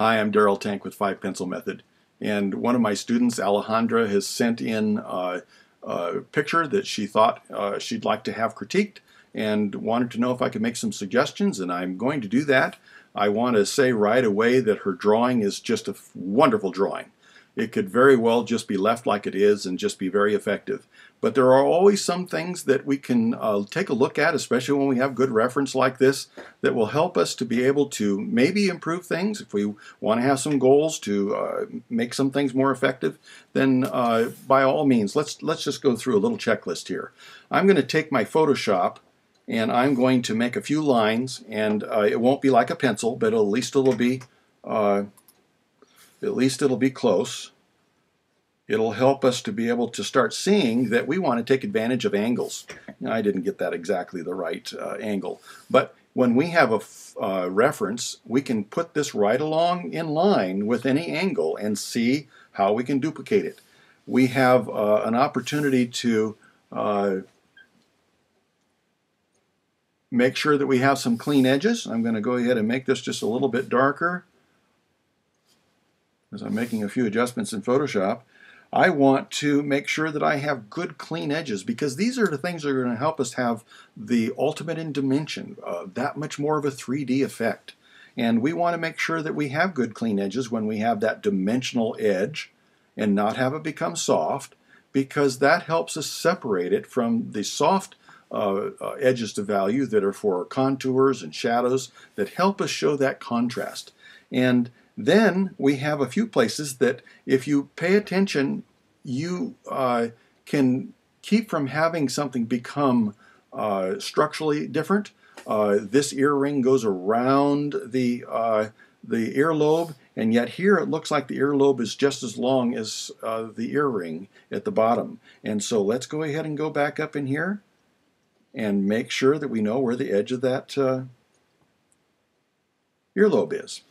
Hi, I'm Darrel Tank with 5-Pencil Method, and one of my students, Alejandra, has sent in a picture that she thought she'd like to have critiqued and wanted to know if I could make some suggestions, and I'm going to do that. I want to say right away that her drawing is just a wonderful drawing. It could very well just be left like it is and just be very effective. But there are always some things that we can take a look at, especially when we have good reference like this, that will help us to be able to maybe improve things. If we want to have some goals to make some things more effective, then by all means, let's just go through a little checklist here. I'm going to take my Photoshop and I'm going to make a few lines, and it won't be like a pencil, but at least it'll be close. It'll help us to be able to start seeing that we want to take advantage of angles. Now, I didn't get that exactly the right angle, but when we have a reference, we can put this right along in line with any angle and see how we can duplicate it. We have an opportunity to make sure that we have some clean edges. I'm going to go ahead and make this just a little bit darker as I'm making a few adjustments in Photoshop. I want to make sure that I have good clean edges, because these are the things that are going to help us have the ultimate in dimension, that much more of a 3D effect. And we want to make sure that we have good clean edges when we have that dimensional edge and not have it become soft, because that helps us separate it from the soft edges to value that are for contours and shadows that help us show that contrast. And then we have a few places that, if you pay attention, you can keep from having something become structurally different. This earring goes around the earlobe, and yet here it looks like the earlobe is just as long as the earring at the bottom. And so let's go ahead and go back up in here and make sure that we know where the edge of that earlobe is.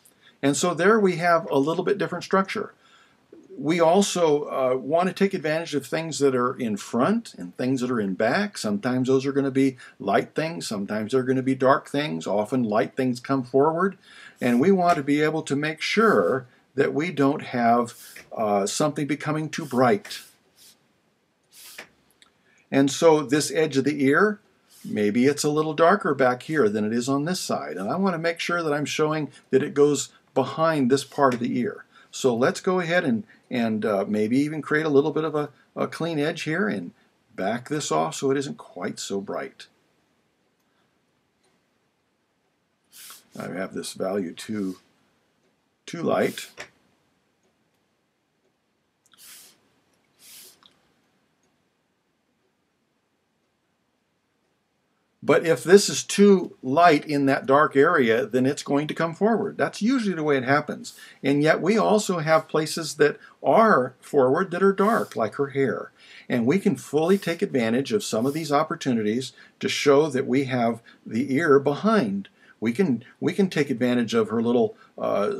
And so there we have a little bit different structure. We also want to take advantage of things that are in front and things that are in back. Sometimes those are going to be light things, sometimes they're going to be dark things. Often light things come forward, and we want to be able to make sure that we don't have something becoming too bright. And so this edge of the ear, maybe it's a little darker back here than it is on this side, and I want to make sure that I'm showing that it goes behind this part of the ear. So let's go ahead and maybe even create a little bit of a clean edge here and back this off so it isn't quite so bright. I have this value too light. But if this is too light in that dark area, then it's going to come forward. That's usually the way it happens. And yet we also have places that are forward that are dark, like her hair. And we can fully take advantage of some of these opportunities to show that we have the ear behind. We can take advantage of her little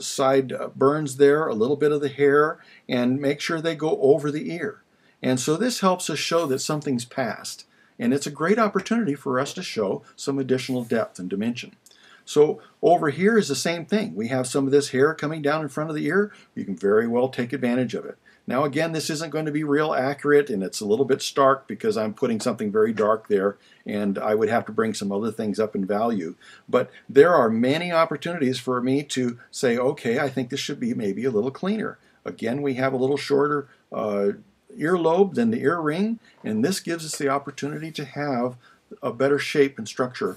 side burns there, a little bit of the hair, and make sure they go over the ear. And so this helps us show that something's passed. And it's a great opportunity for us to show some additional depth and dimension. So over here is the same thing. We have some of this hair coming down in front of the ear. You can very well take advantage of it. Now again, this isn't going to be real accurate, and it's a little bit stark because I'm putting something very dark there, and I would have to bring some other things up in value. But there are many opportunities for me to say, okay, I think this should be maybe a little cleaner. Again, we have a little shorter earlobe than the ear ring, and this gives us the opportunity to have a better shape and structure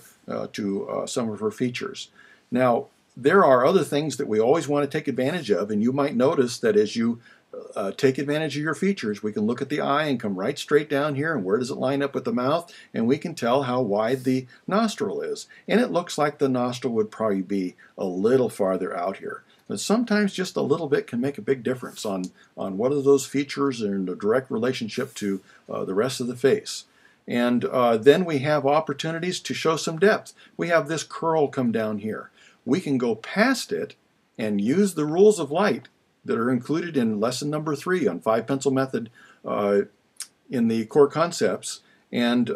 to some of her features. Now, there are other things that we always want to take advantage of, and you might notice that as you take advantage of your features, we can look at the eye and come right straight down here, and where does it line up with the mouth, and we can tell how wide the nostril is. And it looks like the nostril would probably be a little farther out here. But sometimes just a little bit can make a big difference on what are those features in a direct relationship to the rest of the face. And then we have opportunities to show some depth. We have this curl come down here. We can go past it and use the rules of light that are included in lesson number 3 on 5-Pencil Method in the core concepts, and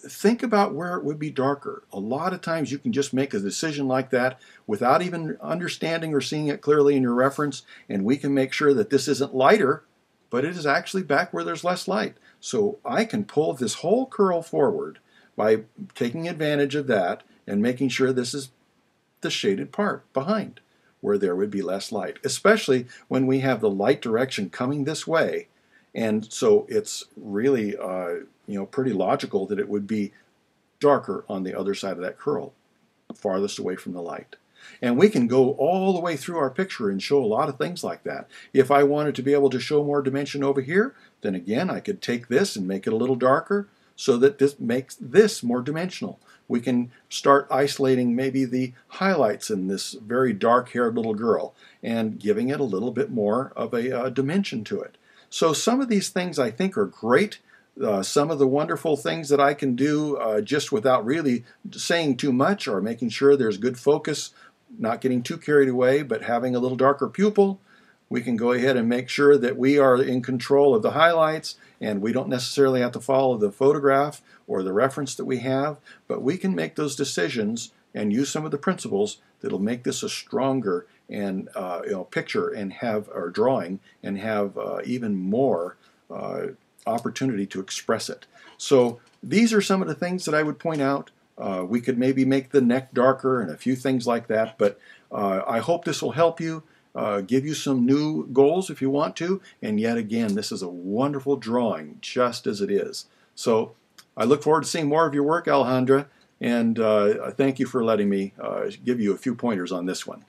think about where it would be darker. A lot of times you can just make a decision like that without even understanding or seeing it clearly in your reference, and we can make sure that this isn't lighter, but it is actually back where there's less light. So I can pull this whole curl forward by taking advantage of that and making sure this is the shaded part behind where there would be less light, especially when we have the light direction coming this way. And so it's really pretty logical that it would be darker on the other side of that curl, farthest away from the light. And we can go all the way through our picture and show a lot of things like that. If I wanted to be able to show more dimension over here, then again I could take this and make it a little darker so that this makes this more dimensional. We can start isolating maybe the highlights in this very dark-haired little girl and giving it a little bit more of a dimension to it. So some of these things I think are great. Some of the wonderful things that I can do just without really saying too much or making sure there's good focus, not getting too carried away, but having a little darker pupil. We can go ahead and make sure that we are in control of the highlights, and we don't necessarily have to follow the photograph or the reference that we have, but we can make those decisions and use some of the principles that'll make this a stronger and picture and have or drawing and have even more opportunity to express it. So these are some of the things that I would point out. We could maybe make the neck darker and a few things like that, but I hope this will help you, give you some new goals if you want to, and yet again, this is a wonderful drawing just as it is. So I look forward to seeing more of your work, Alejandra, and thank you for letting me give you a few pointers on this one.